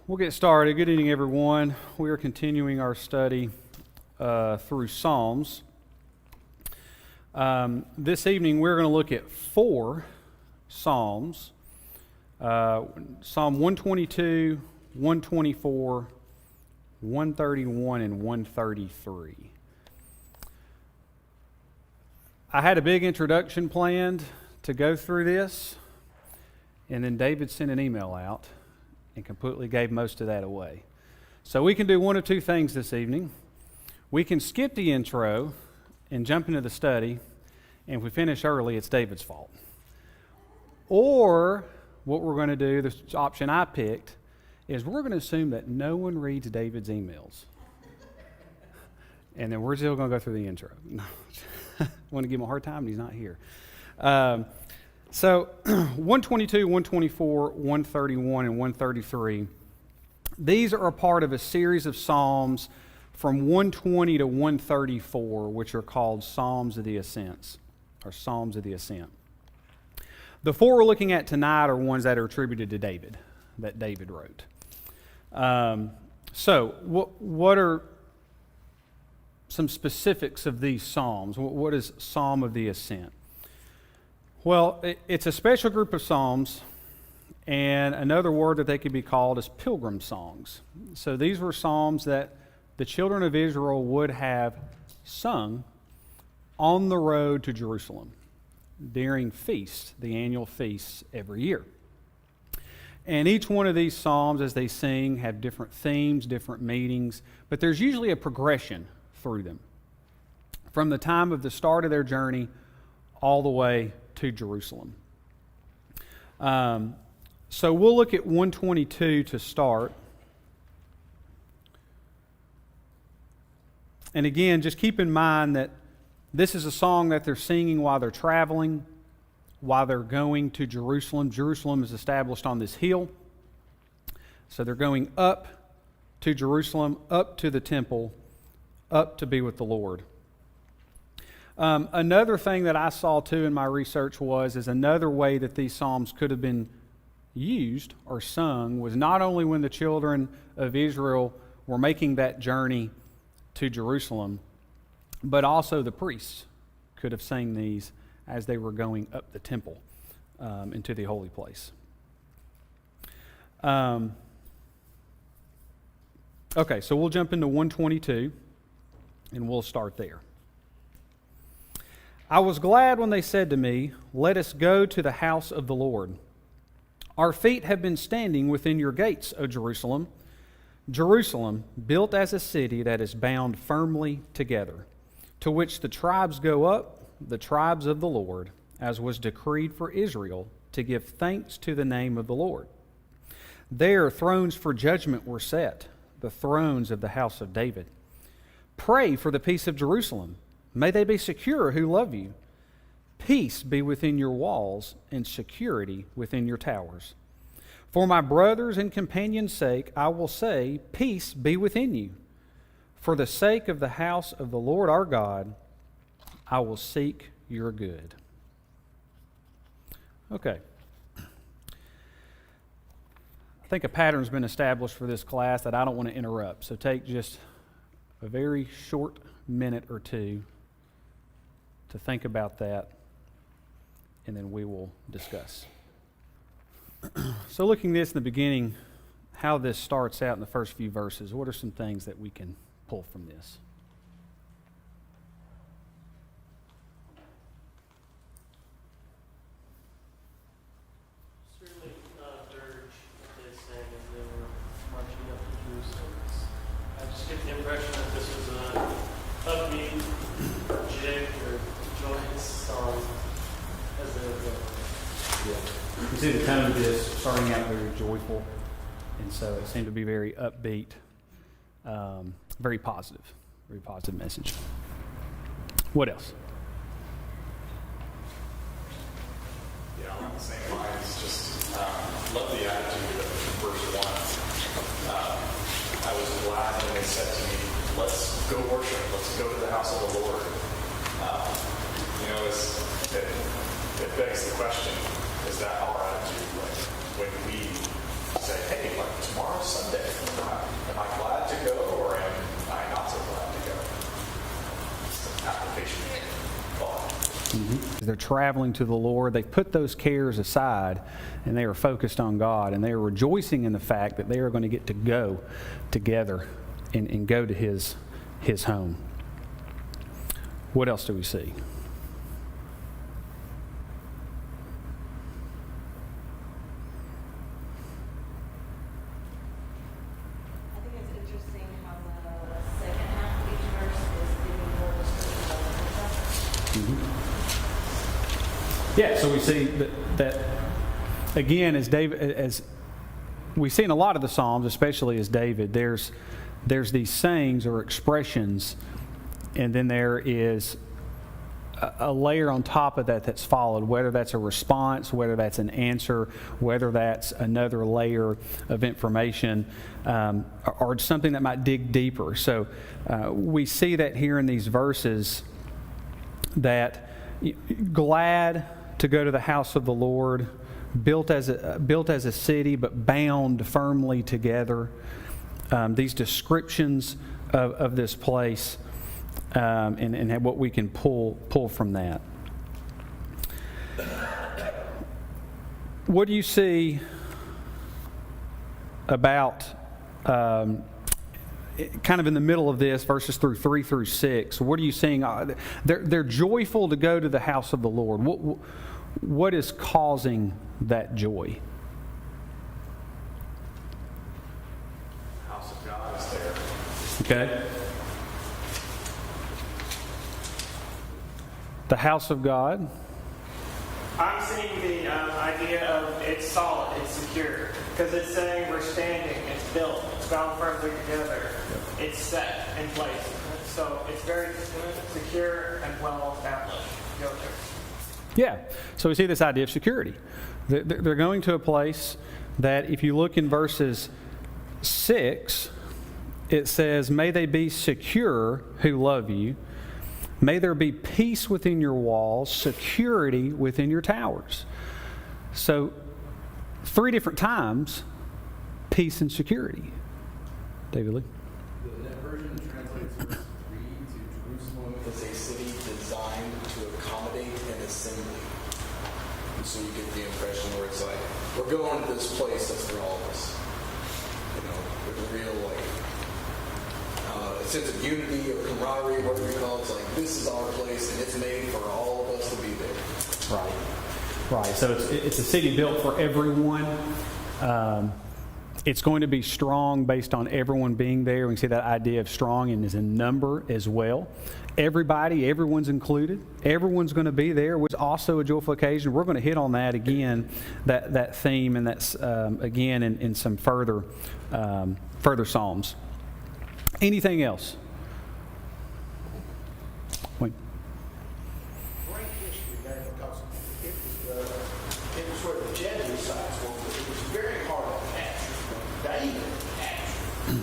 We'll get started. Good evening, everyone. We are continuing our study through Psalms. This evening, we're going to look at 4 Psalms. Psalm 122, 124, 131, and 133. I had a big introduction planned to go through this, and then David sent an email out and completely gave most of that away. So we can do one of two things this evening. We can skip the intro and jump into the study, and if we finish early, it's David's fault. Or what we're going to do, the option I picked, is we're going to assume that no one reads David's emails. And then we're still going to go through the intro. I want to give him a hard time, and he's not here. So 122, 124, 131, and 133, these are a part of a series of Psalms from 120 to 134, which are called Psalms of the Ascents, or Psalms of the Ascent. The 4 we're looking at tonight are ones that are attributed to David, that David wrote. So what are some specifics of these Psalms? What is Psalm of the Ascent? Well, it's a special group of psalms, and another word that they could be called is pilgrim songs. So these were psalms that the children of Israel would have sung on the road to Jerusalem during feasts, the annual feasts every year. And each one of these psalms, as they sing, have different themes, different meanings, but there's usually a progression through them from the time of the start of their journey all the way to Jerusalem. So we'll look at 122 to start. And again, just keep in mind that this is a song that they're singing while they're traveling, while they're going to Jerusalem. Jerusalem is established on this hill. So they're going up to Jerusalem, up to the temple, up to be with the Lord. Another thing that I saw too in my research is another way that these psalms could have been used or sung was not only when the children of Israel were making that journey to Jerusalem, but also the priests could have sang these as they were going up the temple into the holy place. Okay, so we'll jump into 122 and we'll start there. I was glad when they said to me, "Let us go to the house of the Lord. Our feet have been standing within your gates, O Jerusalem. Jerusalem, built as a city that is bound firmly together, to which the tribes go up, the tribes of the Lord, as was decreed for Israel, to give thanks to the name of the Lord. There thrones for judgment were set, the thrones of the house of David. Pray for the peace of Jerusalem. May they be secure who love you. Peace be within your walls and security within your towers. For my brothers and companions' sake, I will say, peace be within you. For the sake of the house of the Lord our God, I will seek your good." Okay. I think a pattern's been established for this class that I don't want to interrupt. So take just a very short minute or two to think about that, and then we will discuss. So looking at this in the beginning, how this starts out in the first few verses, what are some things that we can pull from this? Certainly dirge that they sang as they were marching up to Jerusalem. I just get the impression that this was a upbeat, jig, or joyous song as they were going. Yeah. You see the tone of this starting out very joyful, and so it seemed to be very upbeat, very positive message. What else? Yeah, along the same lines, just love the attitude of verse 1. I was glad when they said to me, "Let's go worship, let's go to the house of the Lord." It begs the question, is that our attitude? Like when we say, "Hey, like tomorrow's Sunday, they're traveling to the Lord. They put those cares aside, and they are focused on God, and they are rejoicing in the fact that they are going to get to go together and go to His home. What else do we see? I think it's interesting how the second half of each verse is giving more description of the Yeah, so we see that again, as we see in a lot of the Psalms, especially as David, there's these sayings or expressions, and then there is a layer on top of that that's followed, whether that's a response, whether that's an answer, whether that's another layer of information, or something that might dig deeper. So we see that here in these verses, that glad to go to the house of the Lord, built as a city, but bound firmly together. These descriptions of this place, and what we can pull from that. What do you see about kind of in the middle of this, verses 3 through 6? What are you seeing? They're joyful to go to the house of the Lord. What is causing that joy? The house of God is there. Okay. The house of God. I'm seeing the idea of it's solid, it's secure. Because it's saying we're standing, it's built, it's bound firmly together, it's set in place. So it's very secure and well established. Go there. Yeah. So we see this idea of security. They're going to a place that, if you look in verses 6, it says, "May they be secure who love you. May there be peace within your walls, security within your towers." So 3 different times, peace and security. David Lee? The Net version translates verse 3 to Jerusalem is a city designed to accommodate an assembly. And so you get the impression where it's like, we're going to this place that's for all of us. With a real, a sense of unity or camaraderie, whatever you call it. It's like, this is our place and it's made for all of us to be there. Right. So it's a city built for everyone. It's going to be strong based on everyone being there. We can see that idea of strong and is in number as well. Everyone's included. Everyone's going to be there, which is also a joyful occasion. We're going to hit on that again, that theme, and that's again in some further Psalms. Anything else? Wait. Great history there, because it was where the Jebusites were. It was very hard to capture. David captured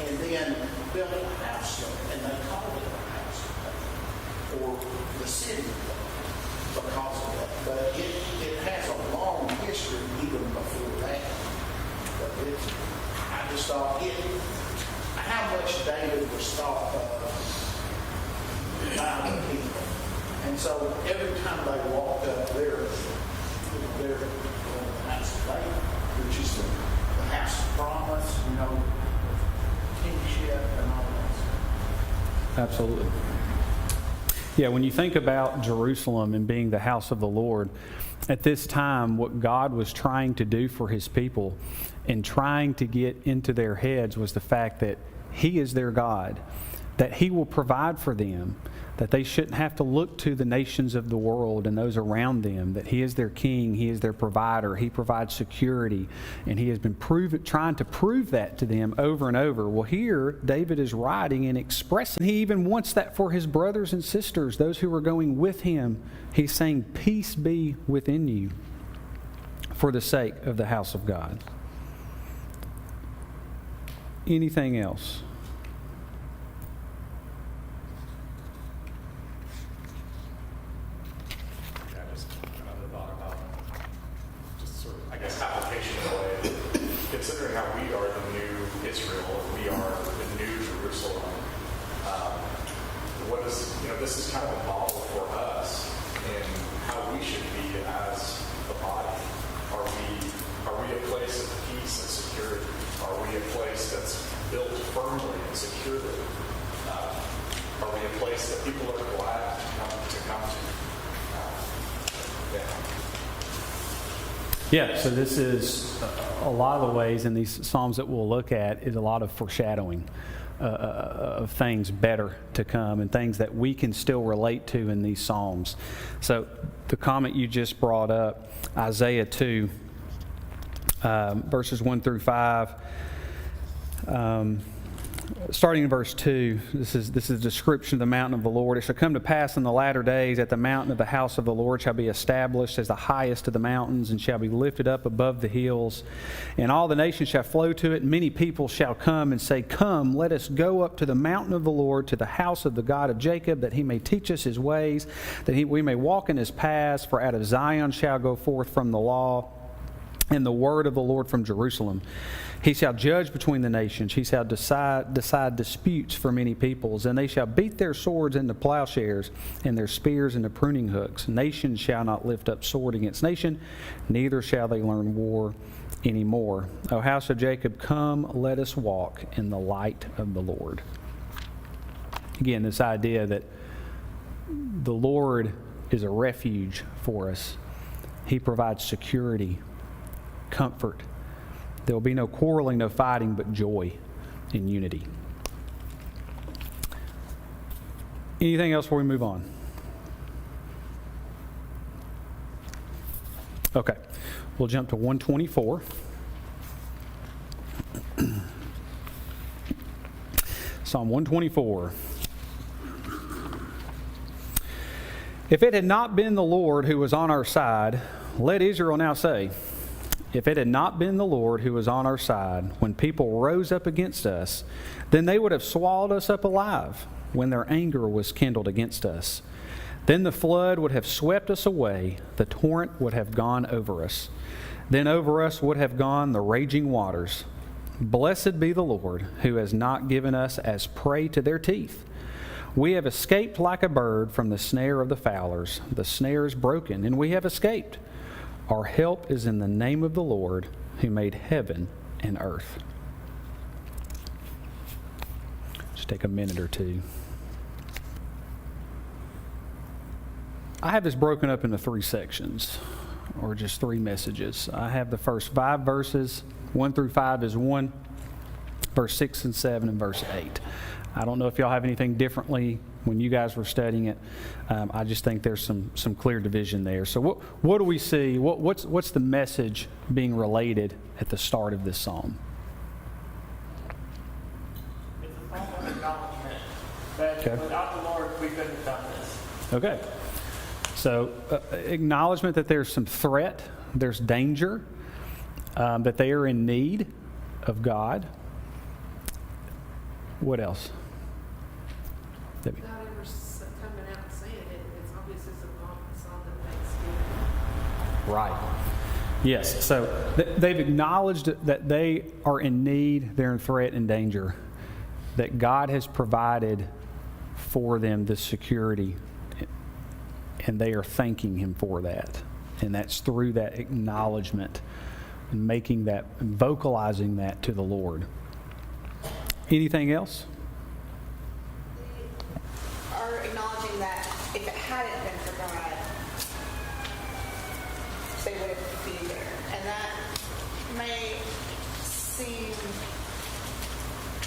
and then built a house there, and they called it a house or the city because of that. But it has a long history even before that. But I just thought how much David was thought of by the people. And so every time they walked up there, they're going to the house of David, which is the house of promise, kingship and all that. Absolutely. Yeah, when you think about Jerusalem and being the house of the Lord, at this time, what God was trying to do for His people and trying to get into their heads was the fact that He is their God, that He will provide for them, that they shouldn't have to look to the nations of the world and those around them, that He is their King, He is their provider, He provides security, and He has been trying to prove that to them over and over. Well, here, David is writing and expressing. He even wants that for his brothers and sisters, those who are going with him. He's saying, "Peace be within you for the sake of the house of God." Anything else? Yeah, just another thought about just sort of, I guess, application in a way. Considering how we are the new Israel, we are the new Jerusalem. This is kind of a model for us in how we a place that's built firmly and securely? Are we a place that people are glad to come to? Yeah, so this is a lot of the ways in these Psalms that we'll look at is a lot of foreshadowing of things better to come and things that we can still relate to in these Psalms. So the comment you just brought up, Isaiah 2, verses 1 through 5, starting in verse 2, this is a description of the mountain of the Lord. It shall come to pass in the latter days that the mountain of the house of the Lord shall be established as the highest of the mountains, and shall be lifted up above the hills. And all the nations shall flow to it, and many people shall come and say, Come, let us go up to the mountain of the Lord, to the house of the God of Jacob, that he may teach us his ways, that we may walk in his paths. For out of Zion shall go forth from the law, and the word of the Lord from Jerusalem. He shall judge between the nations. He shall decide disputes for many peoples. And they shall beat their swords into plowshares, and their spears into pruning hooks. Nation shall not lift up sword against nation, neither shall they learn war anymore. O house of Jacob, come, let us walk in the light of the Lord. Again, this idea that the Lord is a refuge for us. He provides security, comfort. There will be no quarreling, no fighting, but joy and unity. Anything else before we move on? Okay. We'll jump to 124. Psalm 124. If it had not been the Lord who was on our side, let Israel now say, if it had not been the Lord who was on our side, when people rose up against us, then they would have swallowed us up alive when their anger was kindled against us. Then the flood would have swept us away, the torrent would have gone over us. Then over us would have gone the raging waters. Blessed be the Lord, who has not given us as prey to their teeth. We have escaped like a bird from the snare of the fowlers. The snare is broken, and we have escaped. Our help is in the name of the Lord, who made heaven and earth. Just take a minute or two. I have this broken up into 3 sections, or just 3 messages. I have the first 5 verses. 1 through 5 is 1, verse 6 and 7, and verse 8. I don't know if y'all have anything differently when you guys were studying it. I just think there's some clear division there. So what do we see? What's the message being related at the start of this psalm? It's a psalm of acknowledgement that without the Lord, we couldn't have done this. Okay. So acknowledgement that there's some threat, there's danger, that they are in need of God. What else? Debbie. Without ever coming out and saying it, it's obviously a song of thanksgiving. Right. Yes. So they've acknowledged that they are in need, they're in threat and danger, that God has provided for them this security, and they are thanking Him for that. And that's through that acknowledgement and making that, and vocalizing that to the Lord. Anything else? They are acknowledging that if it hadn't been for God, they wouldn't be there. And that may seem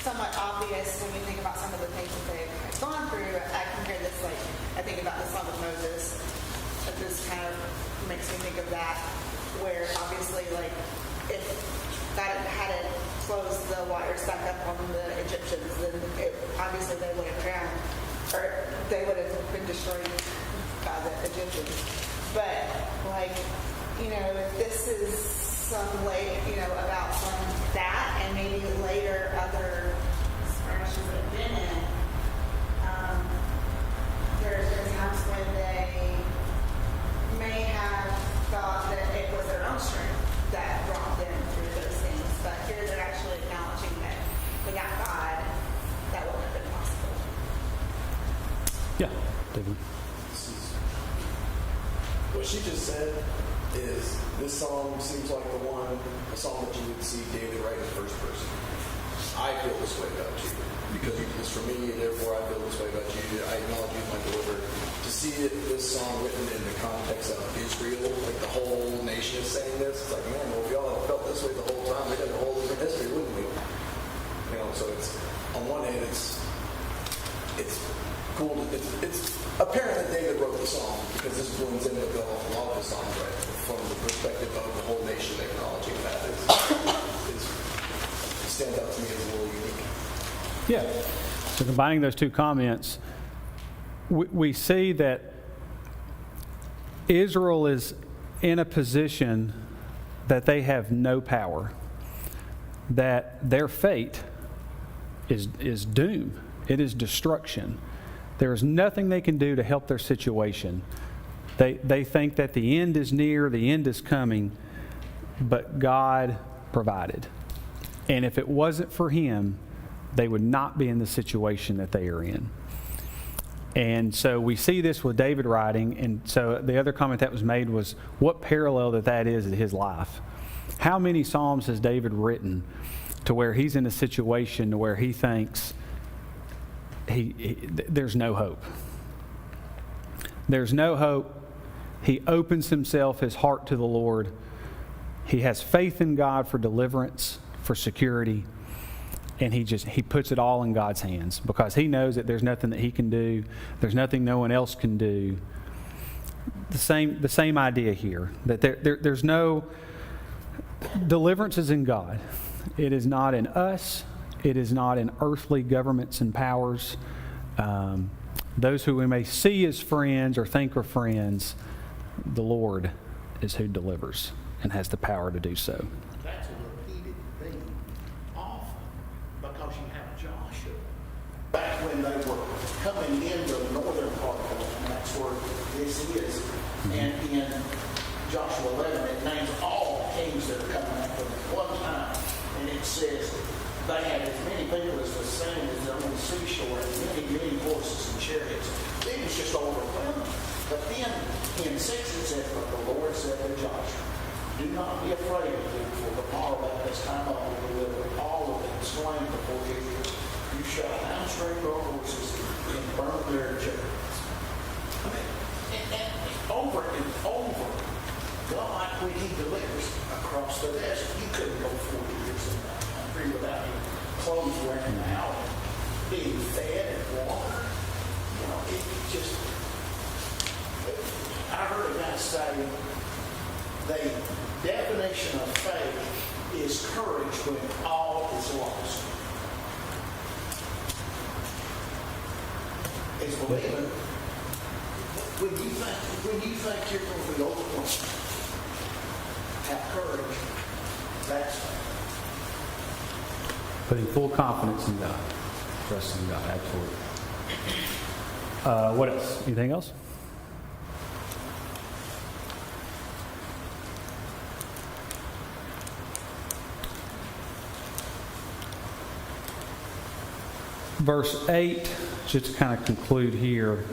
somewhat obvious when you think about some of the things that they've gone through. I compare this, I think about the Song of Moses. This kind of makes me think of that, where obviously, if God hadn't closed the waters back up on the Egyptians, then obviously they would have drowned, or they would have been destroyed by the Egyptians. But, if this is some about some that, and maybe later other skirmishes that have been in, there's times when they may have thought that it was their own strength that brought them through those things, but here they're actually acknowledging that without God, that wouldn't have been possible. Yeah, David. What she just said is this psalm seems like a psalm that you would see David write in the first person. this way about you. Because you did this for me, therefore I feel this way about you. I acknowledge you as my deliverer. To see this song written in the context of Israel, like the whole nation is saying this, it's like, man, well, if y'all had felt this way the whole time, we'd have a whole different history, wouldn't we? You know, so it's, on one hand, it's cool. It's apparent that David wrote the song because this blends in with a lot of the songs, right? From the perspective of the whole nation acknowledging that it stands out to me as a little unique. Yeah. So combining those two comments, we see that Israel is in a position that they have no power, that their fate is doom. It is destruction. There is nothing they can do to help their situation. They think that the end is near, the end is coming, but God provided. And if it wasn't for Him, they would not be in the situation that they are in. And so we see this with David writing, and so the other comment that was made was what parallel that is in his life. How many Psalms has David written to where he's in a situation to where he thinks there's no hope? There's no hope. He opens his heart to the Lord. He has faith in God for deliverance, for security, and he puts it all in God's hands because he knows that there's nothing that he can do. There's nothing no one else can do. The same idea here, that there's no deliverance is in God. It is not in us. It is not in earthly governments and powers. Those who we may see as friends or think are friends, the Lord is who delivers and has the power to do so. That's a repeated theme often because you have Joshua. Back when they were coming into the northern part of it, and that's where this is. And in Joshua 11, it names all the kings that are coming up at one time. And it says they had as many people as the sand is on the seashore, and many horses and chariots. It was just overwhelming. But then in 6 it says, but the Lord said to Joshua, do not be afraid of them, for tomorrow at this time I will deliver all of them slain before Israel. You shall hamstring their horses and burn their chariots. And over and over, God, when He delivers across the desert, you couldn't go 40 years in that country without your clothes wearing out, being fed and watered. You know, it just. I heard a guy say the definition of faith is courage when all is lost. It's believing. When you think you're going to be overwhelmed, have courage. That's faith. Putting full confidence in God. Trust in God, absolutely. What else? Anything else? Verse 8, just to kind of conclude here.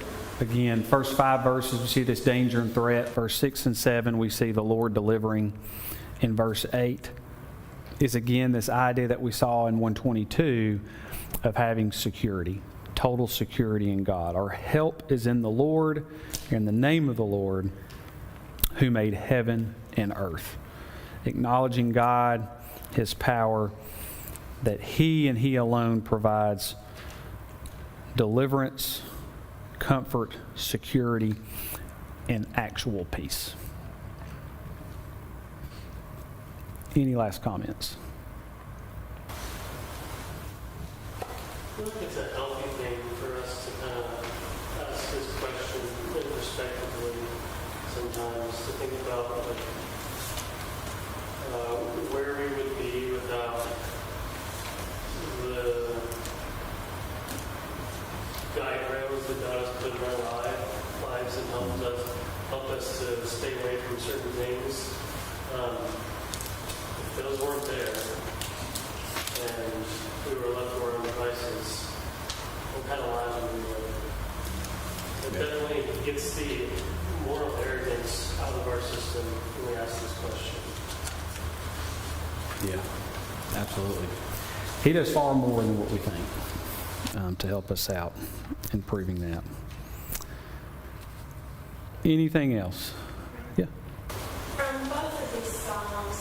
Again, first 5 verses, we see this danger and threat. Verse 6 and 7, we see the Lord delivering. In verse 8 is again this idea that we saw in 122 of having security, total security in God. Our help is in the Lord, in the name of the Lord, who made heaven and earth. Acknowledging God, His power, that He and He alone provides deliverance, comfort, security, and actual peace. Any last comments? I feel like it's a healthy thing for us to kind of ask this question introspectively sometimes, to think about like, where we would be without the guide rails that God has put in our lives and help us to stay away from certain things. If those weren't there and we were left to our own devices, what kind of lives would we live? It definitely gets the moral arrogance out of our system when we ask this question. Yeah, absolutely. He does far more than what we think to help us out in proving that. Anything else? Yeah. From both of these Psalms,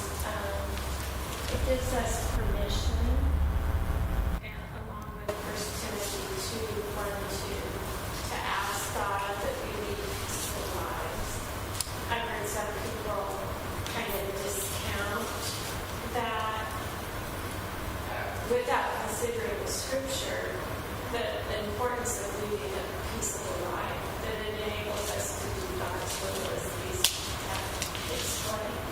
it gives us permission, and along with 1 Timothy 2:1-2, to ask God that we lead peaceful lives. I've heard some people kind of discount that without considering the scripture, the importance of leading a peaceable life, that it enables us to do God's will as these have explained.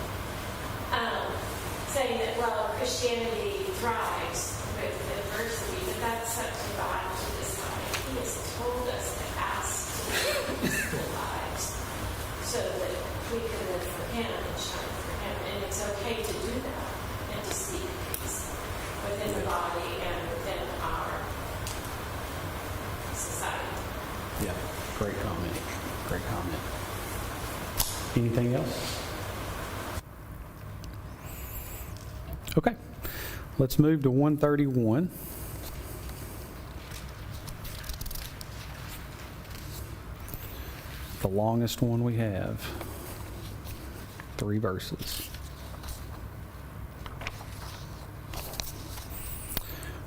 Saying that, well, Christianity thrives with adversity, but that's up to God to decide. He has told us to ask to live peaceful lives so that we can live for Him and shine for Him. And it's okay to do that and to seek peace within the body and within our society. Yeah, great comment. Great comment. Anything else? Okay, let's move to 131. The longest one we have. 3 verses.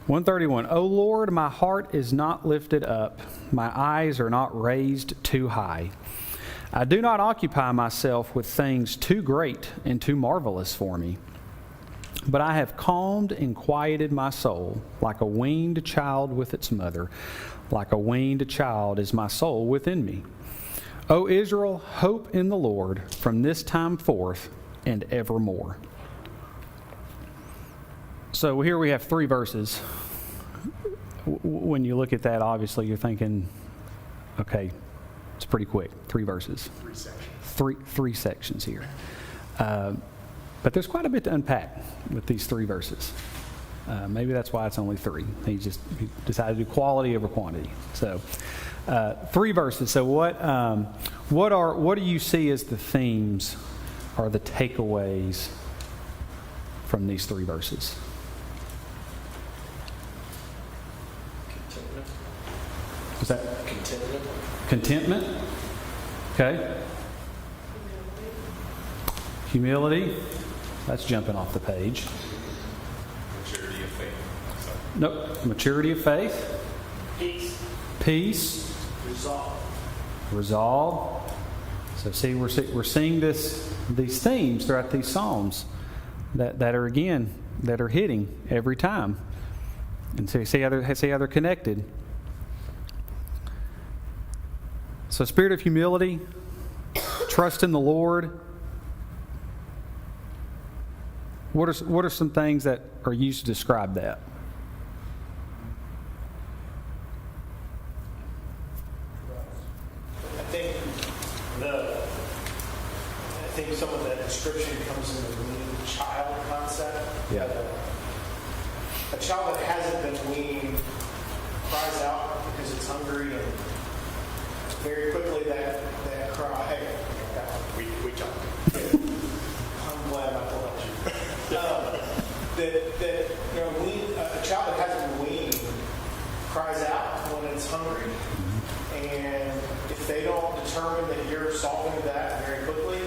131. O Lord, my heart is not lifted up, my eyes are not raised too high. I do not occupy myself with things too great and too marvelous for me. But I have calmed and quieted my soul, like a weaned child with its mother. Like a weaned child is my soul within me. O Israel, hope in the Lord from this time forth and evermore. So here we have 3 verses. When you look at that, obviously you're thinking, okay, it's pretty quick. 3 verses. 3 sections. Three sections here. But there's quite a bit to unpack with these 3 verses. Maybe that's why it's only 3. He decided to do quality over quantity. So 3 verses. So what do you see as the themes or the takeaways from these 3 verses? Contentment. Was that Contentment. contentment? Okay. Humility. That's jumping off the page. Maturity of faith. So, Nope. Maturity of faith. Peace. Peace. Resolve. So see, we're seeing these themes throughout these Psalms that are hitting every time. And so see how they're connected. So spirit of humility, trust in the Lord. What are some things that are used to describe that? I think some of that description comes in the weaned child concept. Yeah. A child that hasn't been weaned cries out because it's hungry, and very quickly that cry. we talked. I'm glad I told you. A child that hasn't been weaned cries out when it's hungry, and if they don't determine that you're solving that very quickly,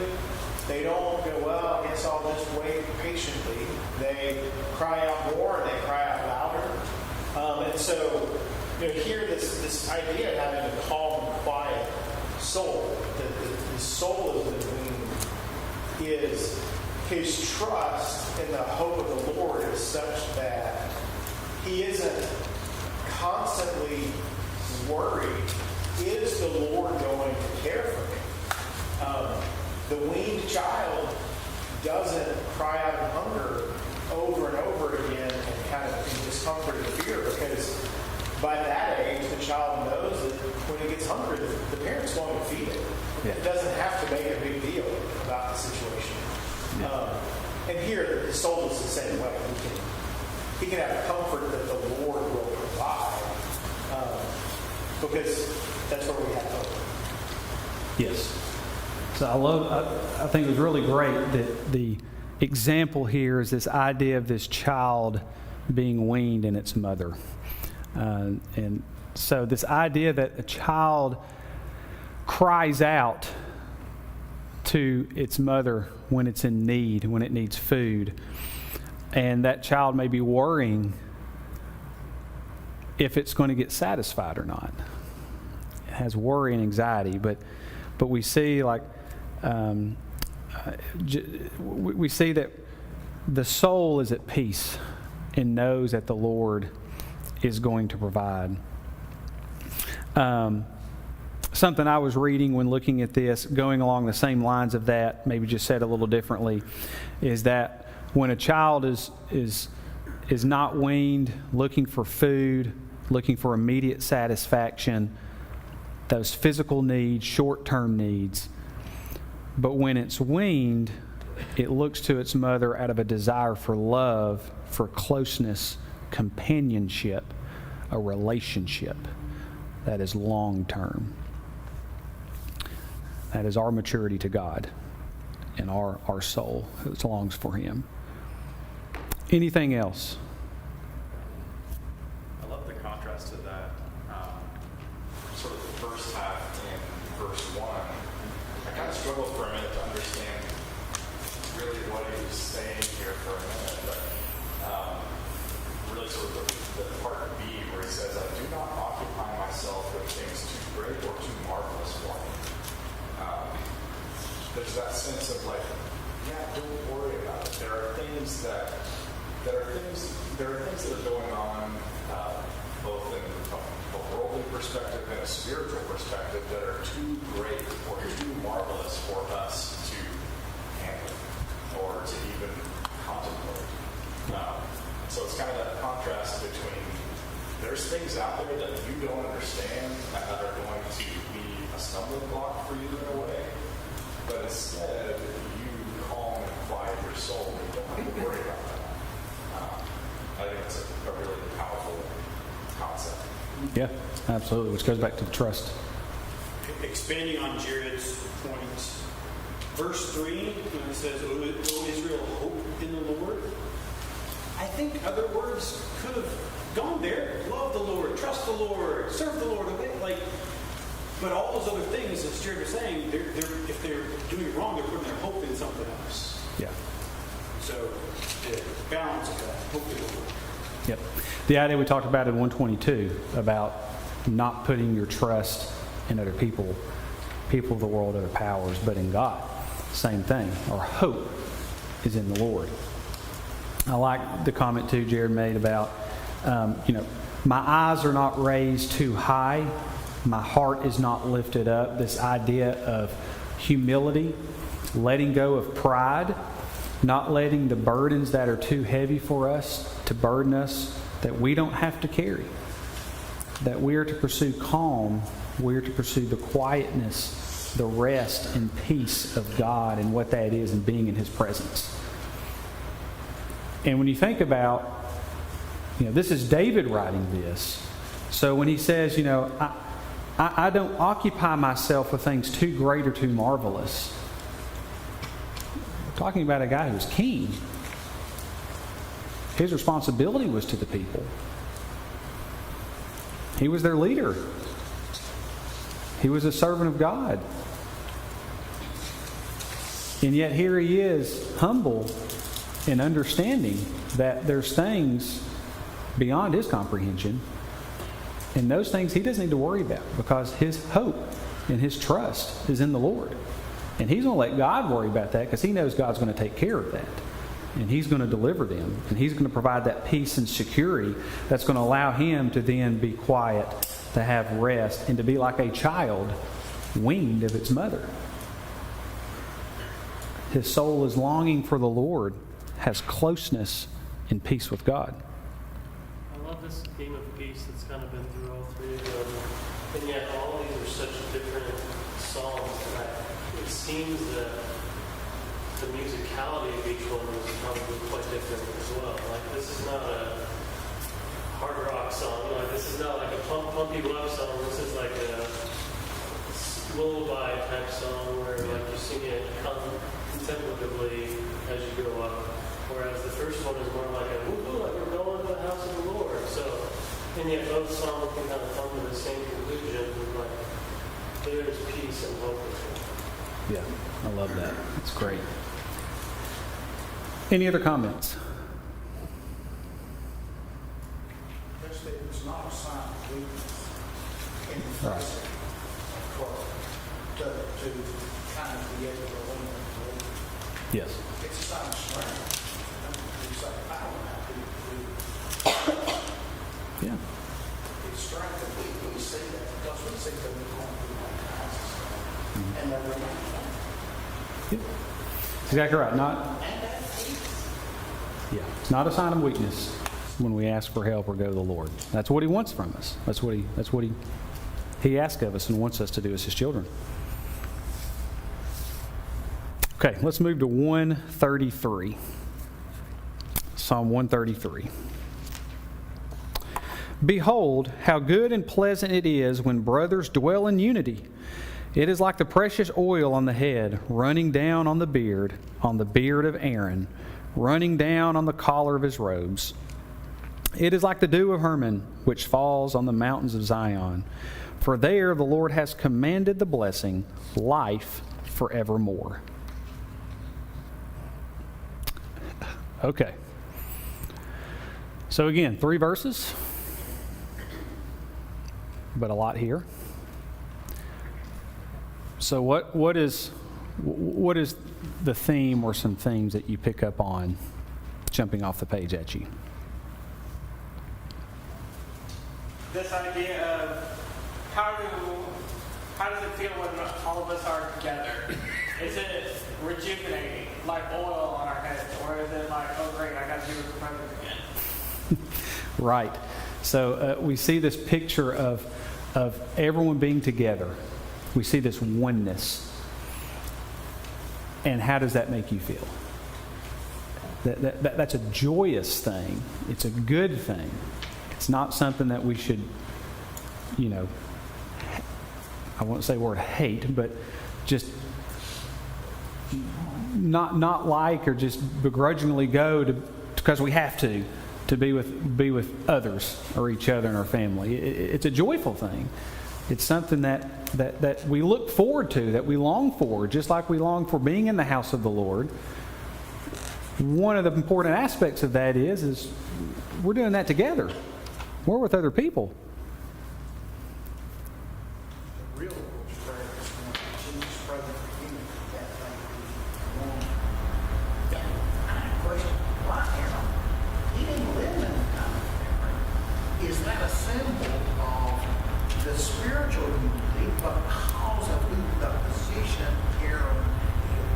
they don't go, well, I guess I'll just wait patiently. They cry out more and they cry out louder. And so, here this idea of having a calm and quiet soul, that the soul has been weaned, is his trust in the hope of the Lord is such that he isn't constantly worried, is the Lord going to care for me? The weaned child doesn't cry out in hunger over and over again and kind of in discomfort and fear, because by that age, the child knows that when he gets hungry, the parent's going to feed it. Yeah. It doesn't have to make a big deal about the situation. And here, the soul is the same way. He can have comfort that the Lord will provide, because that's where we have hope. Yes. So I think it was really great that the example here is this idea of this child being weaned in its mother. And so this idea that a child cries out to its mother when it's in need, when it needs food, and that child may be worrying if it's going to get satisfied or not. It has worry and anxiety, but we see we see that the soul is at peace and knows that the Lord is going to provide. Something I was reading when looking at this, going along the same lines of that, maybe just said a little differently, is that when a child is not weaned, looking for food, looking for immediate satisfaction, those physical needs, short-term needs, but when it's weaned, it looks to its mother out of a desire for love, for closeness, companionship, a relationship that is long-term. That is our maturity to God and our soul that longs for Him. Anything else? I love the contrast to that. Sort of the first half in verse 1. I kind of struggled for a minute to understand really what he was saying here for a minute, but really sort of the part B where he says, I do not occupy myself with things too great or too marvelous for me. There's that sense of like, yeah, don't worry about it. There are things that are going on, both in a worldly perspective and a spiritual perspective, that are too great or too marvelous for us to handle or to even contemplate. So it's kind of that contrast between there's things out there that you don't understand that are going to be a stumbling block for you in a way, but instead you calm and quiet your soul. You don't have to worry about that. I think it's a really powerful concept. Yeah, absolutely, which goes back to the trust. Expanding on Jared's point, verse 3, when it says, O Israel, hope in the Lord, I think other words could have gone there. Love the Lord, trust the Lord, serve the Lord, obey. But all those other things, as Jared was saying, if they're doing wrong, they're putting their hope in something else. Yeah. So the balance of that, hope in the Lord. Yep. The idea we talked about in 122 about not putting your trust in other people of the world, other powers, but in God. Same thing. Our hope is in the Lord. I like the comment too Jared made about, my eyes are not raised too high. My heart is not lifted up. This idea of humility, letting go of pride, not letting the burdens that are too heavy for us to burden us, that we don't have to carry. That we are to pursue calm. We are to pursue the quietness, the rest and peace of God and what that is and being in His presence. And when you think about, this is David writing this. So when he says, I don't occupy myself with things too great or too marvelous. We're talking about a guy who was king. His responsibility was to the people. He was their leader. He was a servant of God. And yet here he is, humble and understanding that there's things beyond his comprehension. And those things he doesn't need to worry about because his hope and his trust is in the Lord. And he's going to let God worry about that because he knows God's going to take care of that. And he's going to deliver them. And he's going to provide that peace and security that's going to allow him to then be quiet, to have rest, and to be like a child weaned of its mother. His soul is longing for the Lord, has closeness and peace with God. I love this theme of peace that's kind of been through all three of them. And yet all of these are such different songs that it seems that the musicality of each one was probably quite different as well. Like, this is not a hard rock song. Like, this is not like a pumpy love song. This is like a lullaby type song where like you sing it contemplatively as you go up. whereas the first one is more like a woohoo, like we're going to the house of the Lord. So, and yet both songs can kind of come to the same conclusion, like there is peace and hope. Yeah, I love that. It's great. Any other comments? Just that it's not a sign of weakness in the Right. face of trouble to kind of be able to lean on the Lord. Yes. It's a sign of strength. It's like, I don't have to do Yeah. it's strength, and we see that because we see that we're going through all kinds of stuff. And they're remaining. Yeah. Exactly right. Not, And that's peace. yeah. It's not a sign of weakness when we ask for help or go to the Lord. That's what He wants from us. That's what He asks of us and wants us to do as His children. Okay, let's move to 133. Psalm 133. Behold, how good and pleasant it is when brothers dwell in unity. It is like the precious oil on the head, running down on the beard of Aaron, running down on the collar of his robes. It is like the dew of Hermon, which falls on the mountains of Zion. For there the Lord has commanded the blessing, life forevermore. Okay. So again, 3 verses, but a lot here. So what is the theme or some themes that you pick up on jumping off the page at you? This idea of how does it feel when all of us are together? Is it rejuvenating, like oil on our heads, or is it like, oh great, I got to be with the present again? Right. So we see this picture of everyone being together. We see this oneness. And how does that make you feel? That's a joyous thing. It's a good thing. It's not something that we should, I won't say the word hate, but just not like or just begrudgingly go to because we have to be with others or each other and our family. It's a joyful thing. It's something that we look forward to, that we long for, just like we long for being in the house of the Lord. One of the important aspects of that is we're doing that together. We're with other people. The real Lord's Prayer is when Jesus prayed for human, that thing would be wrong. I have a question. Why, Aaron? He didn't live in the time of Aaron. Is that a symbol of the spiritual unity because of the position Aaron held?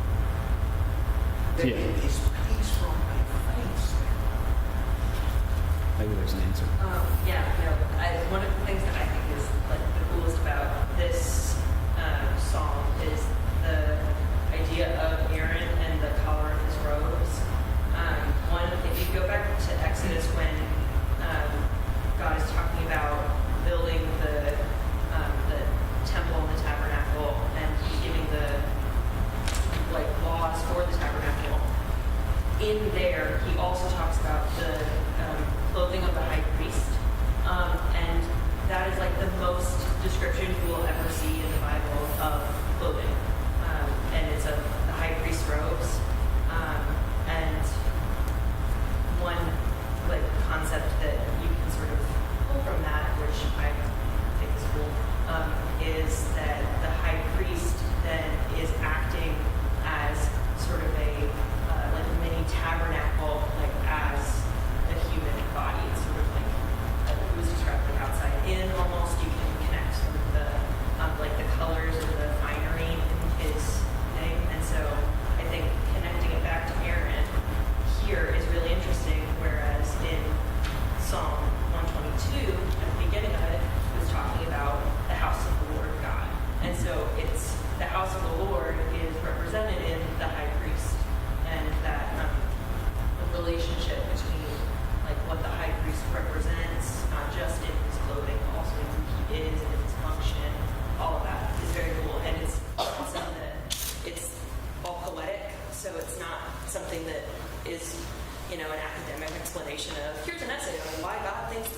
That Yeah. it is peace from a face. Maybe there's an answer. One of the things that I think is like the coolest about this song is the idea of Aaron and the collar of his robes. If you go back to Exodus when God is talking about building the temple and the tabernacle, and He's giving the laws for the tabernacle. In there, He also talks about the clothing of the high priest,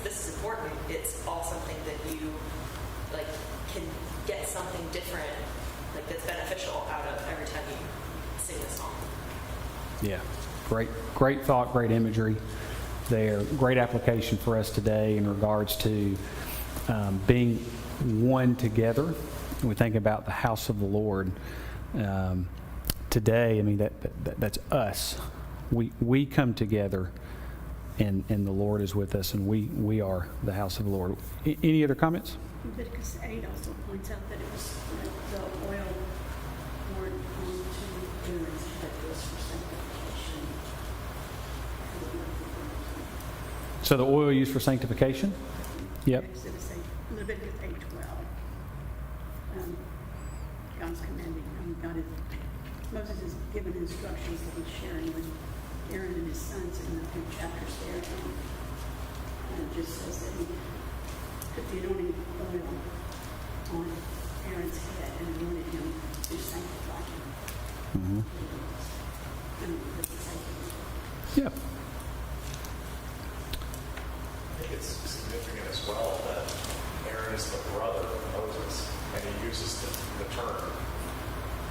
this is important. It's all something that you like can get something different, like that's beneficial out of every time you sing this song. Yeah, great thought, great imagery there. Great application for us today in regards to being one together. We think about the house of the Lord. Today, I mean, that's us. We come together, and the Lord is with us, and we are the house of the Lord. Any other comments? Leviticus 8 also points out that it was the oil poured onto Aaron's head was for sanctification. So the oil used for sanctification? Yep. Leviticus 8:12. God's commanding. Moses is given instructions that he's sharing with Aaron and his sons in the 2 chapters there. And it just says that he put the anointing oil on Aaron's head and anointed him to sanctify him. Mm-hmm. Yeah. I think it's significant as well that Aaron is the brother of Moses, and he uses the term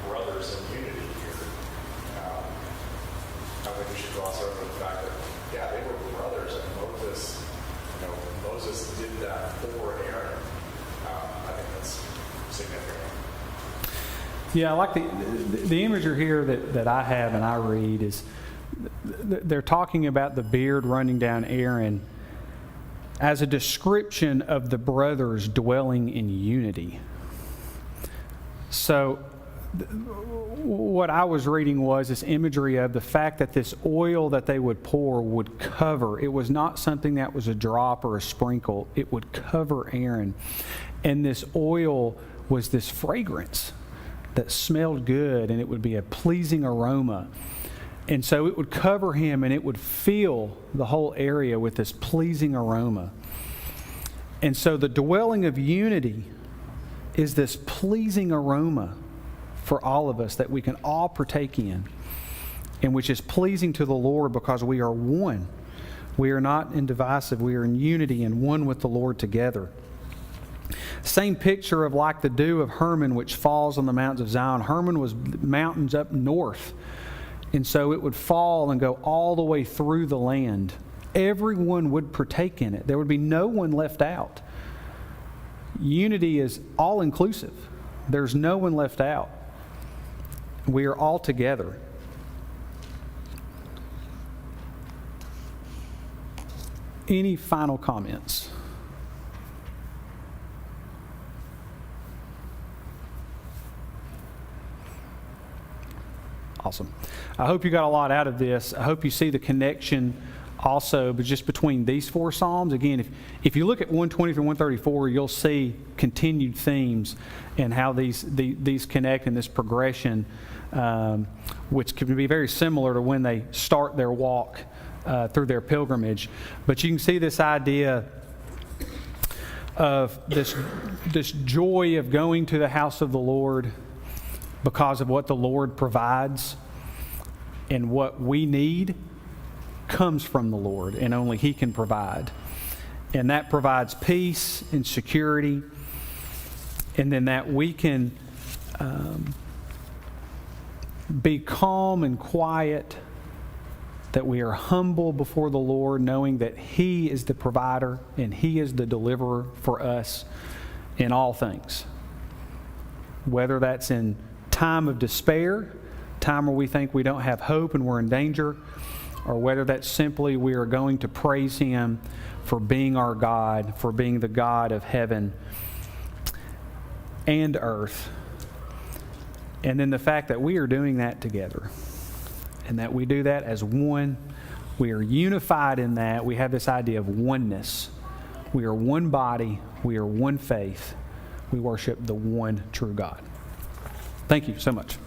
brothers in unity here. I think we should gloss over the fact that, yeah, they were brothers, and Moses did that for Aaron. I think that's significant. Yeah, I like the imagery here that I have and I read is they're talking about the beard running down Aaron as a description of the brothers dwelling in unity. So what I was reading was this imagery of the fact that this oil that they would pour would cover. It was not something that was a drop or a sprinkle. It would cover Aaron. And this oil was this fragrance that smelled good, and it would be a pleasing aroma. And so it would cover him, and it would fill the whole area with this pleasing aroma. And so the dwelling of unity is this pleasing aroma for all of us that we can all partake in, and which is pleasing to the Lord because we are one. We are not indivisive. We are in unity and one with the Lord together. Same picture of like the dew of Hermon, which falls on the mountains of Zion. Hermon was mountains up north. And so it would fall and go all the way through the land. Everyone would partake in it. There would be no one left out. Unity is all-inclusive. There's no one left out. We are all together. Any final comments? Awesome. I hope you got a lot out of this. I hope you see the connection also, but just between these 4 Psalms. Again, if you look at 120 through 134, you'll see continued themes and how these connect in this progression, which can be very similar to when they start their walk through their pilgrimage. But you can see this idea of this joy of going to the house of the Lord because of what the Lord provides, and what we need comes from the Lord, and only He can provide. And that provides peace and security, and then that we can be calm and quiet, that we are humble before the Lord, knowing that He is the provider and He is the deliverer for us in all things. Whether that's in time of despair, time where we think we don't have hope and we're in danger, or whether that's simply we are going to praise Him for being our God, for being the God of heaven and earth. And then the fact that we are doing that together, and that we do that as one. We are unified in that. We have this idea of oneness. We are one body. We are one faith. We worship the one true God. Thank you so much.